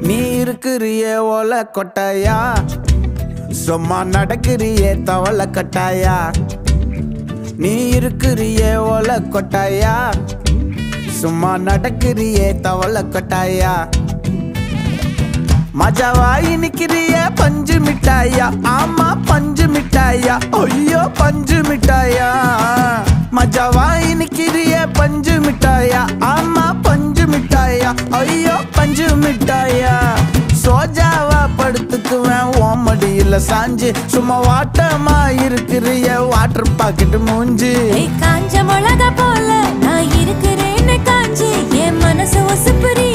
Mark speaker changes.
Speaker 1: நீ இருக்கிறியே ஓல கொட்டாயா, சும்மா நடக்கிறியே தவள கட்டாயா. நீ இருக்கிறியே ஓல கொட்டாயா, சும்மா நடக்கிறியே தவள கட்டாயா. மஜாவாயி நிக்கிறிய பஞ்சு மிட்டாயா, ஆமா பஞ்சு மிட்டாயா, ஐயோ பஞ்சு மிட்டாயா. மஜாவாயி நிக்கிறிய பஞ்சு மிட்டாயா, ஆமா பஞ்சு மிட்டாயா, ஐயோ பஞ்சு மிட்டாயா. சோஜாவா படுத்துக்குவேன் ஓமடியில சாஞ்சு, சும்மா வாட்டமா இருக்கிறிய வாட்டர் பாக்கெட் மூஞ்சி.
Speaker 2: காஞ்ச மிளகா போல நான் இருக்கிறேன்னு காஞ்சி, என் மனசு ஒசுப்புரிய